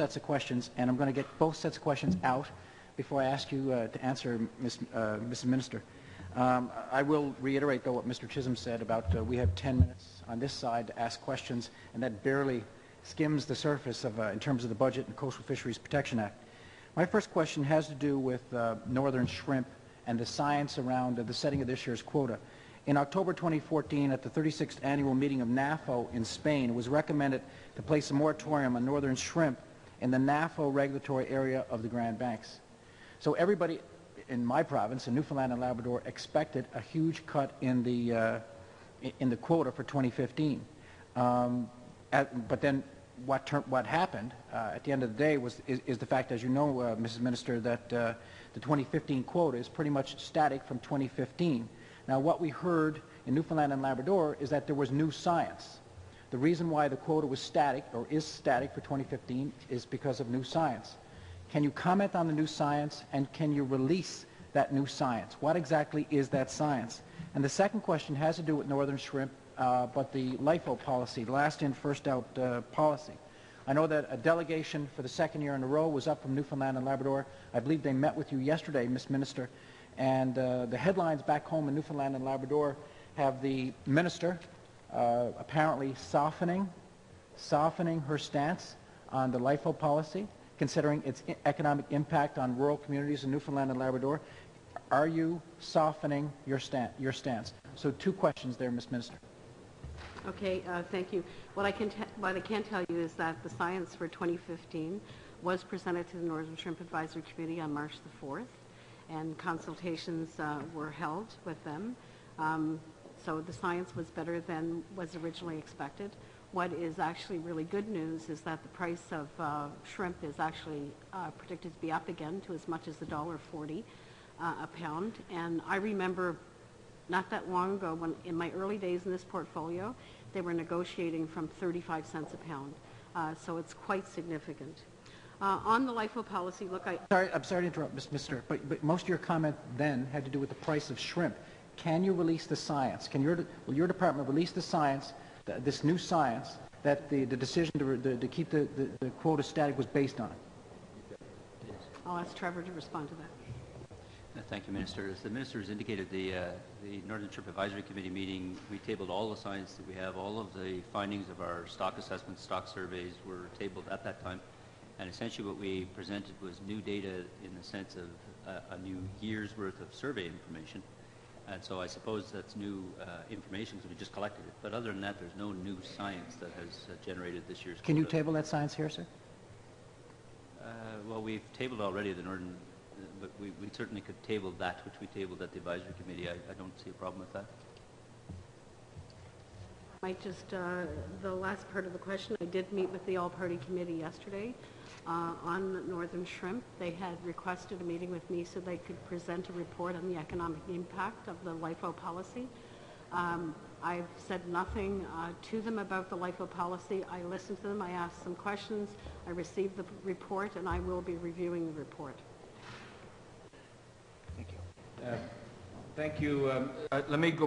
sets of questions, and I'm going to get both sets of questions out before I ask you to answer, Mrs. Minister. I will reiterate, though, what Mr. Chisholm said about we have 10 minutes on this side to ask questions, and that barely skims the surface of, in terms of the budget and Coastal Fisheries Protection Act. My first question has to do with northern shrimp and the science around the setting of this year's quota. In October 2014, at the 36th annual meeting of NAFO in Spain, it was recommended to place a moratorium on northern shrimp in the NAFO regulatory area of the Grand Banks. So everybody in my province, in Newfoundland and Labrador, expected a huge cut in the quota for 2015. But then what happened at the end of the day is the fact, as you know, Mrs. Minister, that the 2015 quota is pretty much static from 2015. Now, what we heard in Newfoundland and Labrador is that there was new science. The reason why the quota was static, or is static for 2015, is because of new science. Can you comment on the new science, and can you release that new science? What exactly is that science? And the second question has to do with northern shrimp, but the LIFO policy, last in, first out policy. I know that a delegation for the second year in a row was up from Newfoundland and Labrador. I believe they met with you yesterday, Ms. Minister, and the headlines back home in Newfoundland and Labrador have the Minister apparently softening her stance on the LIFO policy, considering its economic impact on rural communities in Newfoundland and Labrador. Are you softening your stance? So two questions there, Ms. Minister. Okay, thank you. What I can tell you is that the science for 2015 was presented to the Northern Shrimp Advisory Committee on March the 4th, and consultations were held with them. So the science was better than was originally expected. What is actually really good news is that the price of shrimp is actually predicted to be up again to as much as $1.40 a pound. And I remember not that long ago, when in my early days in this portfolio, they were negotiating from 35 cents a pound. So it's quite significant. On the LIFO policy, look, I'm sorry to interrupt, Ms. Minister, but most of your comment then had to do with the price of shrimp. Can you release the science? Will your department release the science, this new science, that the decision to keep the quota static was based on? I'll ask Trevor to respond to that. Thank you, Minister. As the Minister has indicated, the Northern Shrimp Advisory Committee meeting, we tabled all the science that we have. All of the findings of our stock assessments, stock surveys were tabled at that time. And essentially what we presented was new data in the sense of a new year's worth of survey information. And so I suppose that's new information because we just collected it. But other than that, there's no new science that has generated this year's quota. Can you table that science here, sir? Well, we've tabled already the Northern, but we certainly could table that which we tabled at the advisory committee. I don't see a problem with that. Might just, the last part of the question, I did meet with the all-party committee yesterday on northern shrimp. They had requested a meeting with me so they could present a report on the economic impact of the LIFO policy. I've said nothing to them about the LIFO policy. I listened to them, I asked some questions, I received the report, and I will be reviewing the report. Thank you. Thank you. Let me go